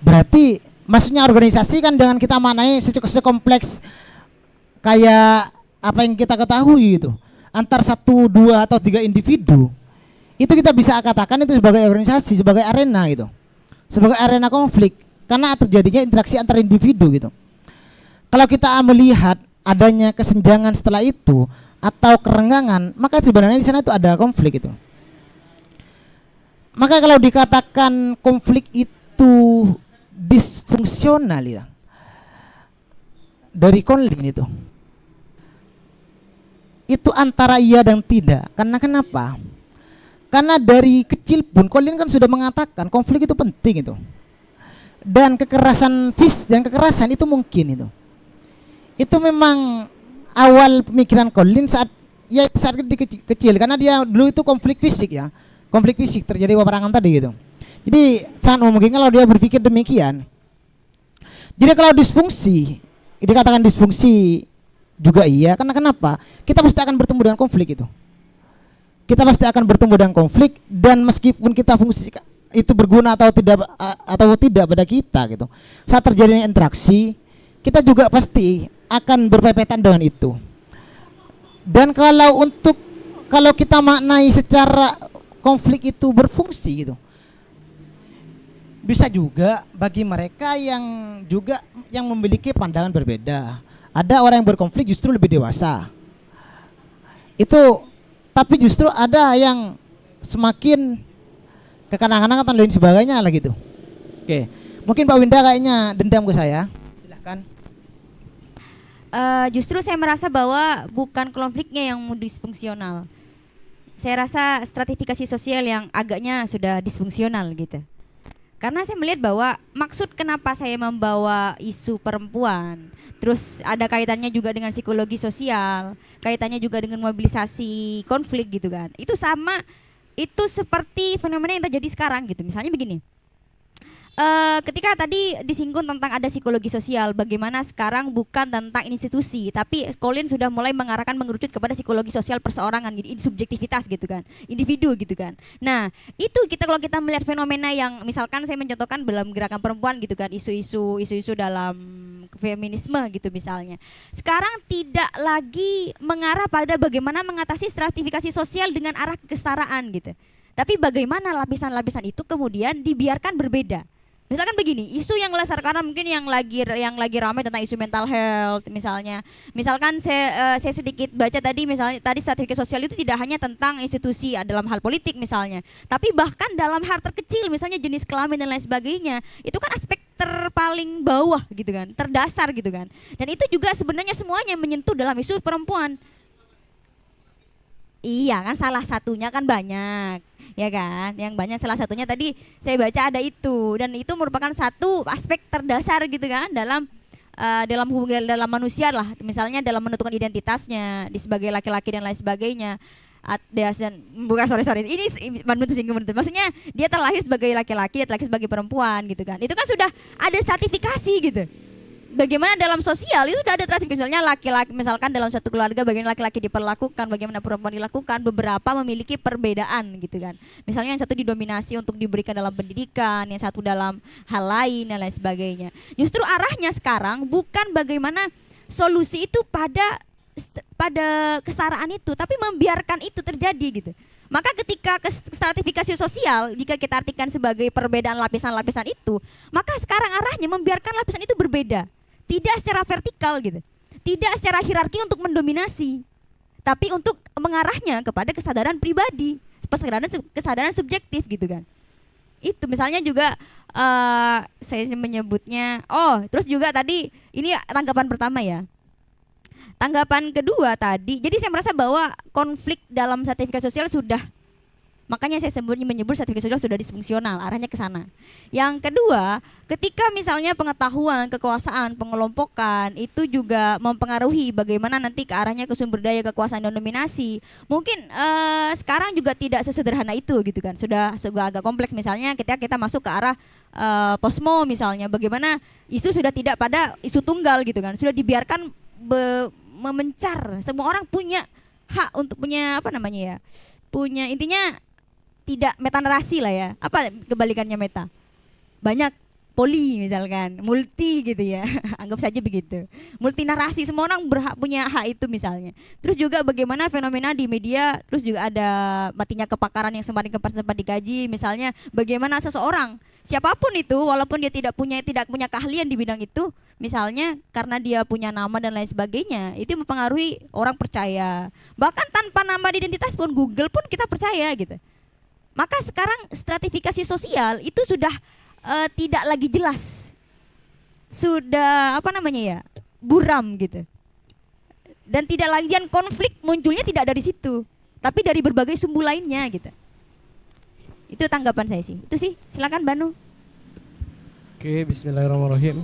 berarti maksudnya organisasi kan dengan kita maknai sekompleks kayak apa yang kita ketahui itu, antar 1, 2 atau 3 individu, itu kita bisa katakan itu sebagai organisasi, sebagai arena gitu, sebagai arena konflik karena terjadinya interaksi antar individu gitu. Kalau kita melihat adanya kesenjangan setelah itu atau kerenggangan, maka sebenarnya di sana itu ada konflik itu. Maka kalau dikatakan konflik itu disfungsional ya, dari Conlin itu antara iya dan tidak. Karena kenapa? Karena dari kecil pun Conlin kan sudah mengatakan konflik itu penting itu. Dan kekerasan kekerasan itu mungkin itu. Itu memang awal pemikiran Conlin saat kecil karena dia dulu itu konflik fisik ya. Konflik fisik terjadi peperangan tadi gitu. Jadi sangat mungkin kalau dia berpikir demikian. Jadi kalau disfungsi, dikatakan disfungsi juga iya, karena kenapa? Kita pasti akan bertemu dengan konflik itu. Kita pasti akan bertemu dengan konflik dan meskipun kita fungsi itu berguna atau tidak pada kita gitu. Saat terjadinya interaksi, kita juga pasti akan berpepetan dengan itu. Dan kalau kita maknai secara konflik itu berfungsi gitu, bisa juga bagi mereka yang memiliki pandangan berbeda. Ada orang yang berkonflik justru lebih dewasa. Tapi justru ada yang semakin kekanak-kanakan dan lain sebagainya lah gitu. Oke, mungkin Pak Winda kayaknya dendam ke saya. Silahkan. Justru saya merasa bahwa bukan konfliknya yang disfungsional. Saya rasa stratifikasi sosial yang agaknya sudah disfungsional gitu. Karena saya melihat bahwa maksud kenapa saya membawa isu perempuan, terus ada kaitannya juga dengan psikologi sosial, kaitannya juga dengan mobilisasi konflik gitu kan. Itu seperti fenomena yang terjadi sekarang gitu. Misalnya begini, ketika tadi disinggung tentang ada psikologi sosial, bagaimana sekarang bukan tentang institusi, tapi Conlin sudah mulai mengerucut kepada psikologi sosial perseorangan, jadi subjektivitas gitu kan, individu gitu kan. Nah itu kalau kita melihat fenomena yang misalkan saya mencontohkan dalam gerakan perempuan gitu kan, isu-isu dalam feminisme gitu misalnya, sekarang tidak lagi mengarah pada bagaimana mengatasi stratifikasi sosial dengan arah kesetaraan gitu, tapi bagaimana lapisan-lapisan itu kemudian dibiarkan berbeda. Misalkan begini, isu yang karena mungkin yang lagi ramai tentang isu mental health misalnya. Misalkan saya sedikit baca tadi, misalnya tadi stratifikasi sosial itu tidak hanya tentang institusi dalam hal politik misalnya, tapi bahkan dalam hal terkecil misalnya jenis kelamin dan lain sebagainya. Itu kan aspek terpaling bawah gitu kan, terdasar gitu kan. Dan itu juga sebenarnya semuanya menyentuh dalam isu perempuan. Iya kan, salah satunya kan banyak, ya kan? Yang banyak salah satunya tadi saya baca ada itu, dan itu merupakan satu aspek terdasar gitu kan dalam hubungan dalam manusia lah, misalnya dalam menentukan identitasnya di sebagai laki-laki dan lain sebagainya. Ini maksudnya dia terlahir sebagai laki-laki, dia terlahir sebagai perempuan gitu kan. Itu kan sudah ada stratifikasi gitu. bagaimana dalam sosial itu sudah ada stratifikasi. Misalnya laki-laki, misalkan dalam satu keluarga bagaimana laki-laki diperlakukan, bagaimana perempuan dilakukan, beberapa memiliki perbedaan gitu kan. Misalnya yang satu didominasi untuk diberikan dalam pendidikan, yang satu dalam hal lain dan lain sebagainya. Justru arahnya sekarang bukan bagaimana solusi itu pada kesetaraan itu, tapi membiarkan itu terjadi gitu. Maka ketika stratifikasi sosial, jika kita artikan sebagai perbedaan lapisan-lapisan itu, maka sekarang arahnya membiarkan lapisan itu berbeda. Tidak secara vertikal gitu. Tidak secara hierarki untuk mendominasi. Tapi untuk mengarahnya kepada kesadaran pribadi, kesadaran subjektif gitu kan. Itu misalnya juga saya menyebutnya, terus juga tadi ini tanggapan pertama ya. Tanggapan kedua tadi, jadi saya merasa bahwa konflik dalam stratifikasi sosial sudah, makanya saya menyebut stratifikasi sosial sudah disfungsional, arahnya ke sana. Yang kedua, ketika misalnya pengetahuan, kekuasaan, pengelompokan itu juga mempengaruhi bagaimana nanti ke arahnya ke sumber daya kekuasaan dan dominasi. Mungkin sekarang juga tidak sesederhana itu gitu kan, sudah agak kompleks. Misalnya ketika kita masuk ke arah posmo misalnya, bagaimana isu sudah tidak pada isu tunggal gitu kan, sudah dibiarkan memencar, semua orang punya hak untuk punya punya intinya tidak meta narasi lah ya, apa kebalikannya meta, banyak poli misalkan, multi gitu ya, anggap saja begitu, multi narasi, semua orang berhak punya hak itu misalnya. Terus juga bagaimana fenomena di media, terus juga ada matinya kepakaran yang sempat dikaji, misalnya bagaimana seseorang siapapun itu walaupun dia tidak punya keahlian di bidang itu, misalnya karena dia punya nama dan lain sebagainya, itu mempengaruhi orang percaya. Bahkan tanpa nama di identitas pun, Google pun kita percaya gitu. Maka sekarang stratifikasi sosial itu sudah tidak lagi jelas, sudah buram gitu, dan tidak lagi, dan konflik munculnya tidak dari situ, tapi dari berbagai sumbu lainnya gitu. Itu tanggapan saya sih. Itu sih, silakan Banu. Oke, bismillahirrahmanirrahim.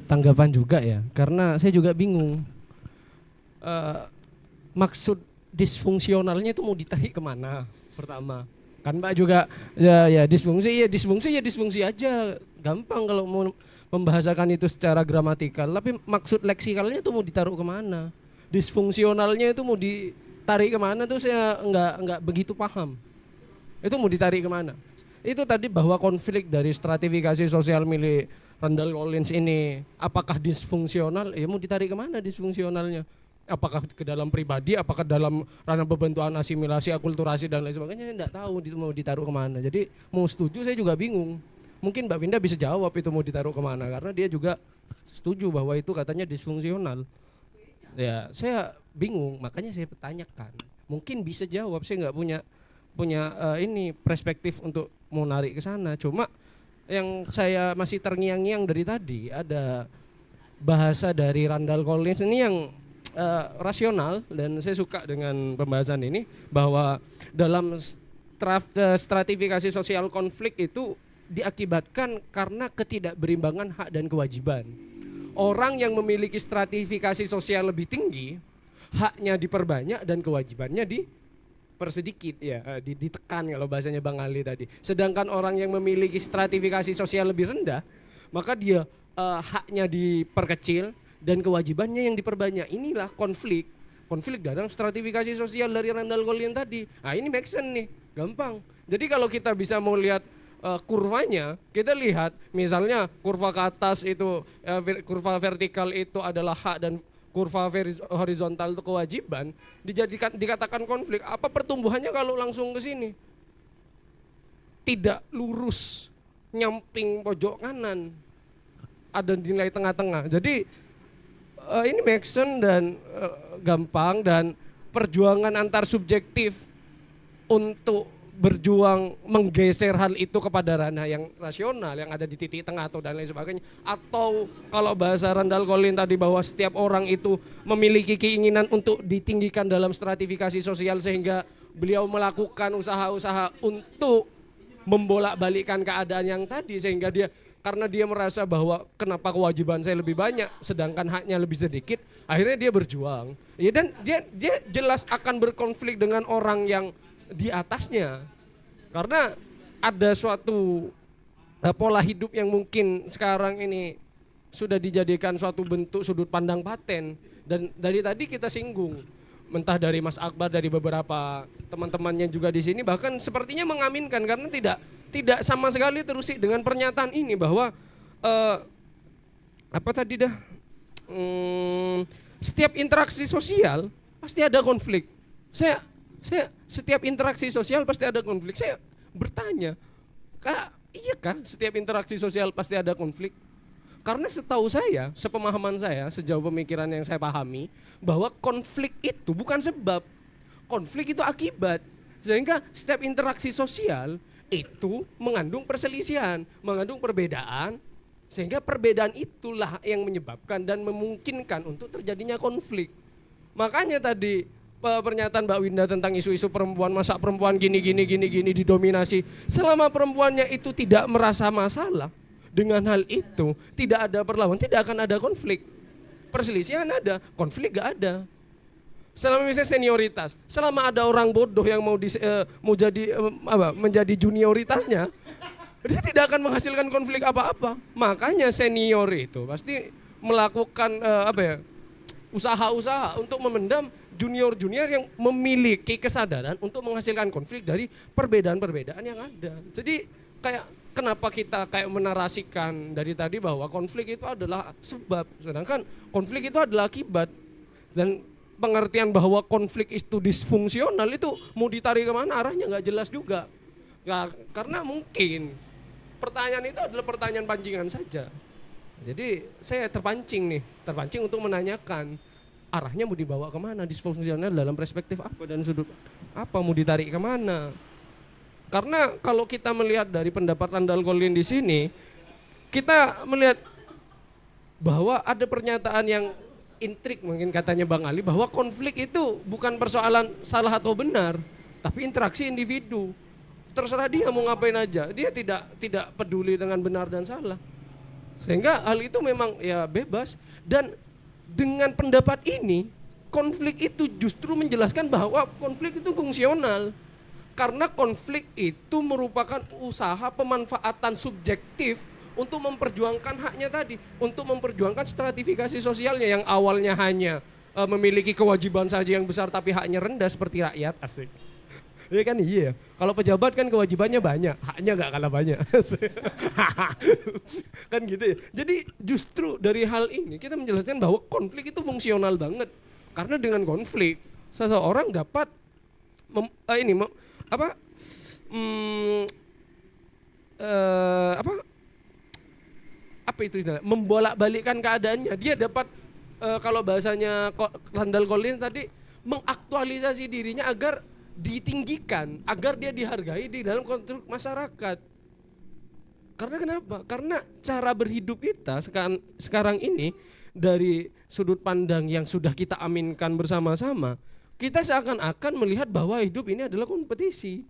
Tanggapan juga ya, karena saya juga bingung. Maksud disfungsionalnya itu mau ditarik kemana? Pertama, kan Mbak juga ya disfungsi aja, gampang kalau mau membahasakan itu secara gramatikal. Tapi maksud leksikalnya itu mau ditaruh kemana? Disfungsionalnya itu mau ditarik kemana tuh saya nggak begitu paham. Itu mau ditarik kemana? Itu tadi bahwa konflik dari stratifikasi sosial milik Randall Collins ini apakah disfungsional? Ya mau ditarik kemana disfungsionalnya? Apakah ke dalam pribadi, apakah dalam ranah pembentukan asimilasi, akulturasi dan lain sebagainya, enggak tahu mau ditaruh kemana. Jadi mau setuju saya juga bingung. Mungkin Mbak Winda bisa jawab itu mau ditaruh kemana, karena dia juga setuju bahwa itu katanya disfungsional. Ya saya bingung, makanya saya pertanyakan. Mungkin bisa jawab, saya nggak punya ini perspektif untuk mau narik ke sana. Cuma yang saya masih terngiang-ngiang dari tadi, ada bahasa dari Randall Collins ini yang rasional, dan saya suka dengan pembahasan ini bahwa dalam stratifikasi sosial konflik itu diakibatkan karena ketidakberimbangan hak dan kewajiban. Orang yang memiliki stratifikasi sosial lebih tinggi, haknya diperbanyak dan kewajibannya dipersedikit ya, ditekan kalau bahasanya Bang Ali tadi. Sedangkan orang yang memiliki stratifikasi sosial lebih rendah, maka dia haknya diperkecil dan kewajibannya yang diperbanyak. Inilah konflik dalam stratifikasi sosial dari Randall Collins tadi. Nah ini make sense nih, gampang. Jadi kalau kita bisa mau lihat kurvanya, kita lihat misalnya kurva ke atas itu kurva vertikal itu adalah hak dan kurva horizontal itu kewajiban, dikatakan konflik. Apa pertumbuhannya kalau langsung ke sini? Tidak lurus, nyamping pojok kanan, ada nilai tengah-tengah. Jadi ini make sense dan gampang, dan perjuangan antar subjektif untuk berjuang menggeser hal itu kepada ranah yang rasional yang ada di titik tengah atau dan lain sebagainya, atau kalau bahasa Randall Collins tadi bahwa setiap orang itu memiliki keinginan untuk ditinggikan dalam stratifikasi sosial sehingga beliau melakukan usaha-usaha untuk membolak-balikkan keadaan yang tadi, sehingga dia karena dia merasa bahwa kenapa kewajiban saya lebih banyak sedangkan haknya lebih sedikit, akhirnya dia berjuang. Ya, dan dia jelas akan berkonflik dengan orang yang di atasnya. Karena ada suatu pola hidup yang mungkin sekarang ini sudah dijadikan suatu bentuk sudut pandang paten. Dan dari tadi kita singgung, mentah dari Mas Akbar, dari beberapa teman-temannya juga di sini, bahkan sepertinya mengaminkan karena tidak sama sekali terusik dengan pernyataan ini bahwa setiap interaksi sosial pasti ada konflik. Saya setiap interaksi sosial pasti ada konflik. Saya bertanya, iya kah setiap interaksi sosial pasti ada konflik? Karena setahu saya, sepemahaman saya, sejauh pemikiran yang saya pahami, bahwa konflik itu bukan sebab, konflik itu akibat. Sehingga setiap interaksi sosial itu mengandung perselisihan, mengandung perbedaan, sehingga perbedaan itulah yang menyebabkan dan memungkinkan untuk terjadinya konflik. Makanya tadi pernyataan Mbak Winda tentang isu-isu perempuan, masa perempuan gini didominasi. Selama perempuannya itu tidak merasa masalah dengan hal itu, tidak ada perlawanan, tidak akan ada konflik. Perselisihan ada, konflik gak ada. Selama misalnya senioritas, selama ada orang bodoh yang mau menjadi junioritasnya, dia tidak akan menghasilkan konflik apa-apa. Makanya senior itu pasti melakukan usaha-usaha untuk memendam junior-junior yang memiliki kesadaran untuk menghasilkan konflik dari perbedaan-perbedaan yang ada. Jadi kenapa kita menarasikan dari tadi bahwa konflik itu adalah sebab, sedangkan konflik itu adalah akibat. Dan pengertian bahwa konflik itu disfungsional itu mau ditarik kemana arahnya nggak jelas juga. Karena mungkin pertanyaan itu adalah pertanyaan pancingan saja. Jadi saya terpancing untuk menanyakan arahnya mau dibawa kemana, disfungsional dalam perspektif apa dan sudut apa, mau ditarik kemana. Karena kalau kita melihat dari pendapat Randall Colin di sini, kita melihat bahwa ada pernyataan yang intrik mungkin katanya Bang Ali, bahwa konflik itu bukan persoalan salah atau benar, tapi interaksi individu. Terserah dia mau ngapain aja, dia tidak peduli dengan benar dan salah. Sehingga hal itu memang ya bebas. Dan dengan pendapat ini, konflik itu justru menjelaskan bahwa konflik itu fungsional. Karena konflik itu merupakan usaha pemanfaatan subjektif untuk memperjuangkan haknya tadi, untuk memperjuangkan stratifikasi sosialnya yang awalnya hanya memiliki kewajiban saja yang besar tapi haknya rendah seperti rakyat. Asik. Iya kan, iya. Kalau pejabat kan kewajibannya banyak, haknya nggak kalah banyak. Kan gitu ya. Jadi justru dari hal ini kita menjelaskan bahwa konflik itu fungsional banget. Karena dengan konflik seseorang dapat membolak-balikkan keadaannya. Dia dapat kalau bahasanya Randall Colin tadi, mengaktualisasi dirinya agar ditinggikan, agar dia dihargai di dalam konstruk masyarakat. Karena kenapa? Karena cara berhidup kita sekarang ini dari sudut pandang yang sudah kita aminkan bersama-sama, kita seakan-akan melihat bahwa hidup ini adalah kompetisi.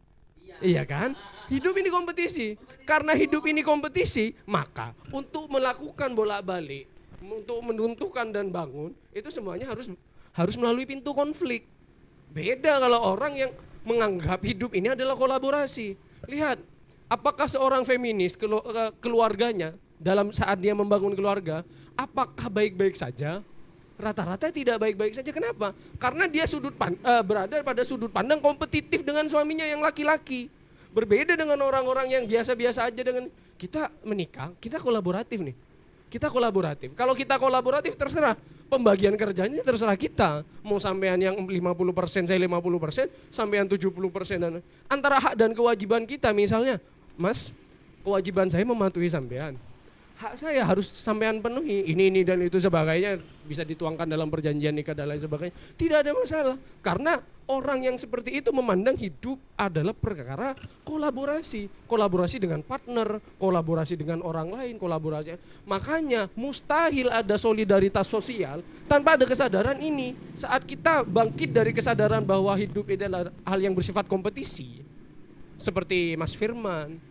Iya kan? Hidup ini kompetisi. Karena hidup ini kompetisi, maka untuk melakukan bolak-balik, untuk menuntukan dan bangun, itu semuanya harus melalui pintu konflik. Beda kalau orang yang menganggap hidup ini adalah kolaborasi. Lihat, apakah seorang feminis keluarganya dalam saat dia membangun keluarga, apakah baik-baik saja? Rata-rata tidak baik-baik saja. Kenapa? Karena dia berada pada sudut pandang kompetitif dengan suaminya yang laki-laki. Berbeda dengan orang-orang yang biasa-biasa aja. Dengan kita menikah, kita kolaboratif nih. Kita kolaboratif. Kalau kita kolaboratif terserah. Pembagian kerjanya terserah kita. Mau sampean yang 50%, saya 50%, sampean 70%. Dan antara hak dan kewajiban kita misalnya, Mas, kewajiban saya mematuhi sampean. Hak saya harus sampean penuhi, ini dan itu sebagainya, bisa dituangkan dalam perjanjian nikah dan lain sebagainya. Tidak ada masalah, karena orang yang seperti itu memandang hidup adalah perkara kolaborasi. Kolaborasi dengan partner, kolaborasi dengan orang lain, kolaborasi. Makanya mustahil ada solidaritas sosial tanpa ada kesadaran ini. Saat kita bangkit dari kesadaran bahwa hidup adalah hal yang bersifat kompetisi, seperti Mas Firman,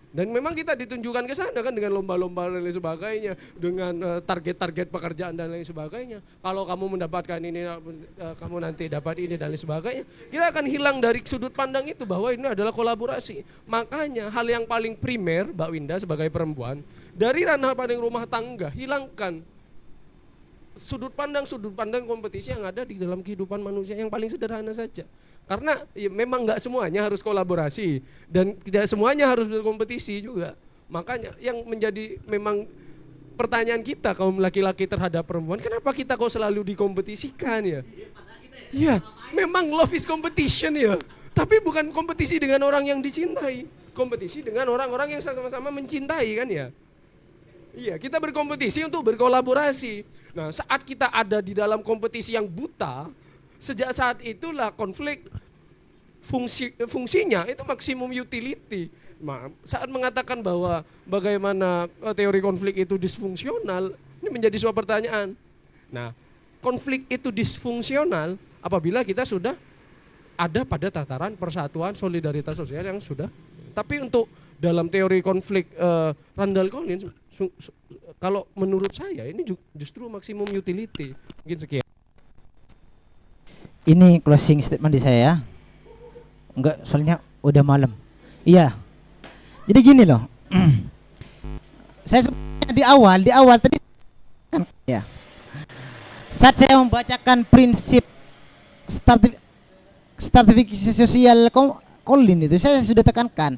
Dan memang kita ditunjukkan ke sana kan dengan lomba-lomba dan lain sebagainya, dengan target-target pekerjaan dan lain sebagainya. Kalau kamu mendapatkan ini, kamu nanti dapat ini dan lain sebagainya. Kita akan hilang dari sudut pandang itu bahwa ini adalah kolaborasi. Makanya hal yang paling primer, Mbak Winda sebagai perempuan, dari ranah paling rumah tangga, hilangkan sudut pandang kompetisi yang ada di dalam kehidupan manusia yang paling sederhana saja. Karena ya, memang nggak semuanya harus kolaborasi dan tidak semuanya harus berkompetisi juga. Makanya yang menjadi memang pertanyaan kita kaum laki-laki terhadap perempuan, kenapa kita kok selalu dikompetisikan ya? Iya, memang love is competition ya. Tapi bukan kompetisi dengan orang yang dicintai, kompetisi dengan orang-orang yang sama-sama mencintai kan ya. Iya, kita berkompetisi untuk berkolaborasi. Nah, saat kita ada di dalam kompetisi yang buta, sejak saat itulah konflik fungsinya itu maksimum utility. Nah, saat mengatakan bahwa bagaimana teori konflik itu disfungsional, ini menjadi sebuah pertanyaan. Nah, konflik itu disfungsional apabila kita sudah ada pada tataran persatuan solidaritas sosial yang sudah. Tapi untuk dalam teori konflik Randall Collins, kalau menurut saya ini justru maksimum utility. Mungkin sekian. Ini closing statement di saya. Enggak, soalnya udah malam. Iya. Jadi gini loh. Saya sebenarnya di awal tadi kan ya. Saat saya membacakan prinsip stratifikasi sosial Collins itu, saya sudah tekankan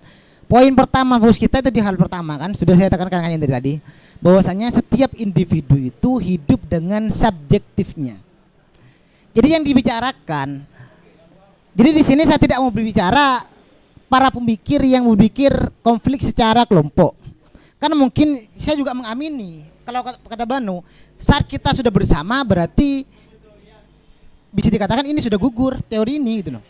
poin pertama fokus kita itu di hal pertama kan, sudah saya tekankan yang tadi, bahwasanya setiap individu itu hidup dengan subjektifnya. Jadi yang dibicarakan, jadi di sini saya tidak mau berbicara para pemikir yang berpikir konflik secara kelompok. Karena mungkin saya juga mengamini kalau kata Banu, saat kita sudah bersama berarti bisa dikatakan ini sudah gugur teori ini gitu loh.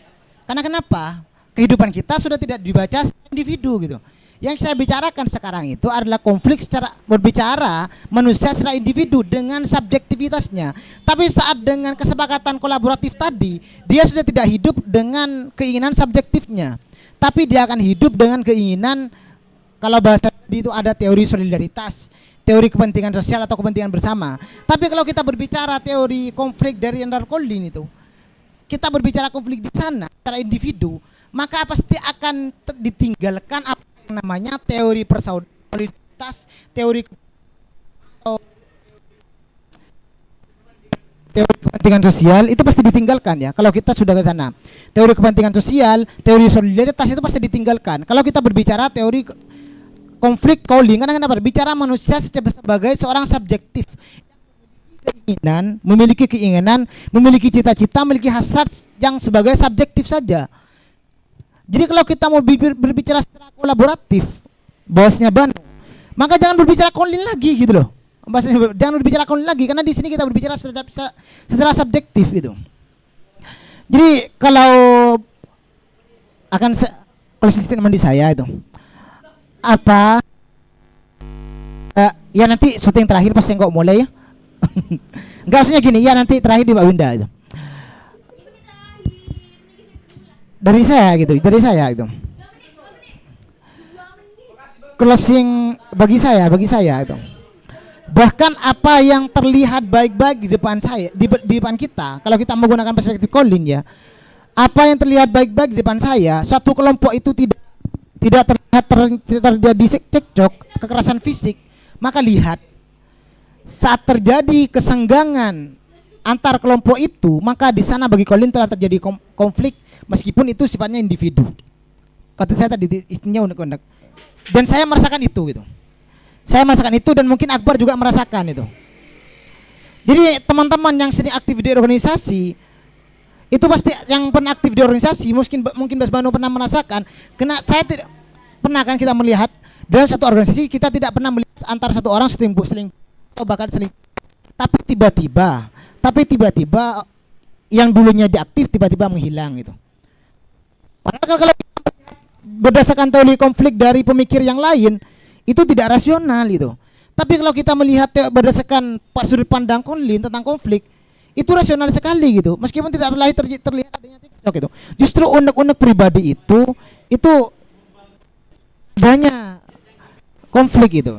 Karena kenapa? Kehidupan kita sudah tidak dibaca secara individu gitu. Yang saya bicarakan sekarang itu adalah konflik secara berbicara manusia secara individu dengan subjektivitasnya. Tapi saat dengan kesepakatan kolaboratif tadi, dia sudah tidak hidup dengan keinginan subjektifnya, tapi dia akan hidup dengan keinginan, kalau bahasa tadi itu ada teori solidaritas, teori kepentingan sosial atau kepentingan bersama. Tapi kalau kita berbicara teori konflik dari Randall Collins itu, kita berbicara konflik di sana secara individu, maka pasti akan ditinggalkan apa yang namanya teori solidaritas, teori kepentingan sosial itu pasti ditinggalkan ya. Kalau kita sudah ke sana, teori kepentingan sosial, teori solidaritas itu pasti ditinggalkan. Kalau kita berbicara teori konflik Collins, karena berbicara manusia sebagai seorang subjektif, memiliki keinginan, memiliki cita-cita, memiliki hasrat yang sebagai subjektif saja. Jadi kalau kita mau berbicara secara kolaboratif, bosnya Banu, maka jangan berbicara Collins lagi gitu loh. Bahasanya jangan berbicara Collins lagi, karena di sini kita berbicara secara subjektif gitu. Jadi kalau akan kalau sistem di saya itu apa ya nanti syuting terakhir pas yang kok mulai ya. Enggak, maksudnya gini, ya nanti terakhir di Mbak Winda itu. Dari saya gitu. Closing bagi saya itu. Bahkan apa yang terlihat baik-baik di depan saya, di depan kita, kalau kita menggunakan perspektif Collins ya, apa yang terlihat baik-baik di depan saya, suatu kelompok itu tidak terlihat terjadi cekcok, kekerasan fisik, maka lihat saat terjadi kesenggangan antar kelompok itu, maka di sana bagi Collins telah terjadi konflik meskipun itu sifatnya individu. Kata saya tadi istinya unek-unek. Dan saya merasakan itu gitu. Saya merasakan itu dan mungkin Akbar juga merasakan itu. Jadi teman-teman yang sering aktif di organisasi itu pasti yang pernah aktif di organisasi mungkin Mas Banu pernah merasakan. Karena saya tidak pernah kan kita melihat dalam satu organisasi kita tidak pernah melihat antara satu orang selingkuh atau bahkan selingkuh. Tapi tiba-tiba yang dulunya diaktif tiba-tiba menghilang gitu. Padahal kalau berdasarkan teori konflik dari pemikir yang lain itu tidak rasional gitu. Tapi kalau kita melihat berdasarkan sudut pandang Collins tentang konflik itu rasional sekali gitu. Meskipun tidak terlihat adanya cekcok gitu. Justru unek-unek pribadi itu adanya konflik itu.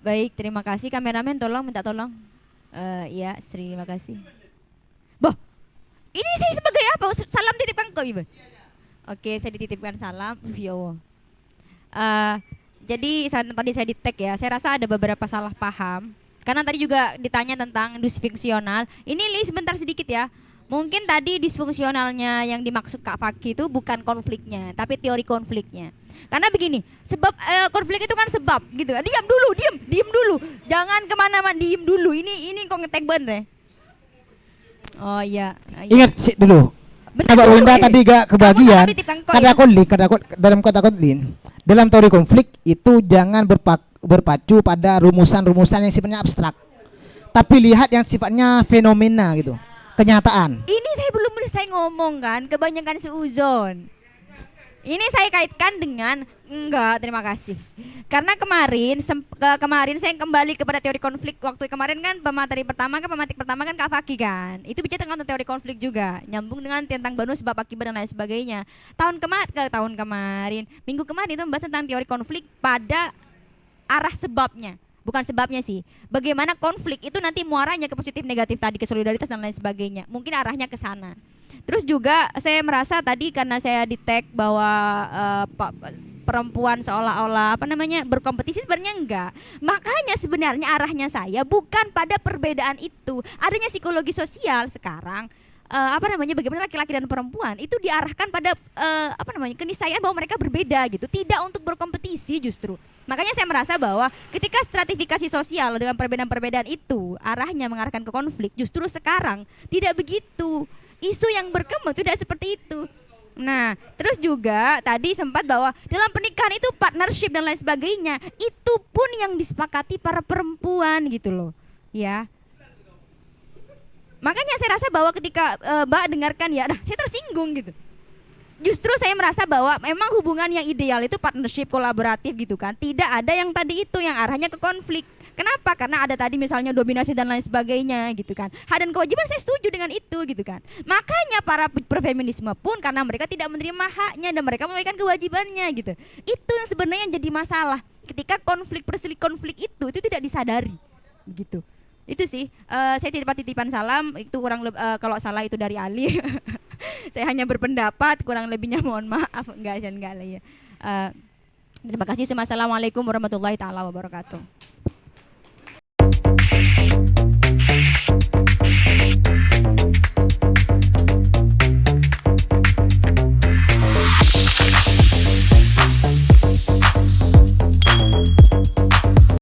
Baik, terima kasih kameramen, tolong minta tolong. Iya, terima kasih. Boh, ini saya sebagai apa? Salam titipkan kok, Ibu. Oke, saya dititipkan salam. Ya Allah. Jadi tadi saya di tag ya. Saya rasa ada beberapa salah paham. Karena tadi juga ditanya tentang disfungsional. Ini Li sebentar sedikit ya. Mungkin tadi disfungsionalnya yang dimaksud Kak Faki itu bukan konfliknya, tapi teori konfliknya. Karena begini, sebab konflik itu kan sebab gitu. Diam dulu. Jangan kemana-mana, diem dulu. Ini kok ngetek bener ya. Oh iya. Ingat sih dulu. Bentar Mbak dulu, Winda tadi gak kebagian. Dalam kata Konlin, dalam teori konflik itu jangan berpacu pada rumusan-rumusan yang sifatnya abstrak, tapi lihat yang sifatnya fenomena gitu, kenyataan. Ini saya belum selesai ngomong kan, kebanyakan seuzon. Ini saya kaitkan dengan enggak, terima kasih. Karena kemarin saya kembali kepada teori konflik. Waktu kemarin kan pematik pertama kan Kak Faki kan. Itu bicara tentang teori konflik juga, nyambung dengan tentang bonus sebab akibat dan lain sebagainya. Minggu kemarin itu membahas tentang teori konflik pada arah sebabnya. Bukan sebabnya sih. Bagaimana konflik itu nanti muaranya ke positif negatif tadi, ke solidaritas dan lain sebagainya. Mungkin arahnya ke sana. Terus juga saya merasa tadi karena saya di tag bahwa perempuan seolah-olah berkompetisi, sebenarnya enggak. Makanya sebenarnya arahnya saya bukan pada perbedaan itu. Adanya psikologi sosial sekarang bagaimana laki-laki dan perempuan itu diarahkan pada keniscayaan bahwa mereka berbeda gitu, tidak untuk berkompetisi justru. Makanya saya merasa bahwa ketika stratifikasi sosial dengan perbedaan-perbedaan itu arahnya mengarahkan ke konflik, justru sekarang tidak begitu. Isu yang berkembang tidak seperti itu. Nah, terus juga tadi sempat bahwa dalam pernikahan itu partnership dan lain sebagainya, itu pun yang disepakati para perempuan gitu loh. Ya. Makanya saya rasa bahwa ketika Mbak dengarkan ya, saya tersinggung gitu. Justru saya merasa bahwa memang hubungan yang ideal itu partnership kolaboratif gitu kan. Tidak ada yang tadi itu yang arahnya ke konflik. Kenapa? Karena ada tadi misalnya dominasi dan lain sebagainya gitu kan. Hak dan kewajiban saya setuju dengan itu gitu kan. Makanya para perfeminisme pun karena mereka tidak menerima haknya dan mereka memberikan kewajibannya gitu. Itu yang sebenarnya jadi masalah. Ketika konflik itu tidak disadari gitu. Itu sih, saya titipan salam itu kalau salah itu dari Ali. Saya hanya berpendapat, kurang lebihnya mohon maaf, enggak lah ya. Terima kasih. Assalamualaikum warahmatullahi taala wabarakatuh.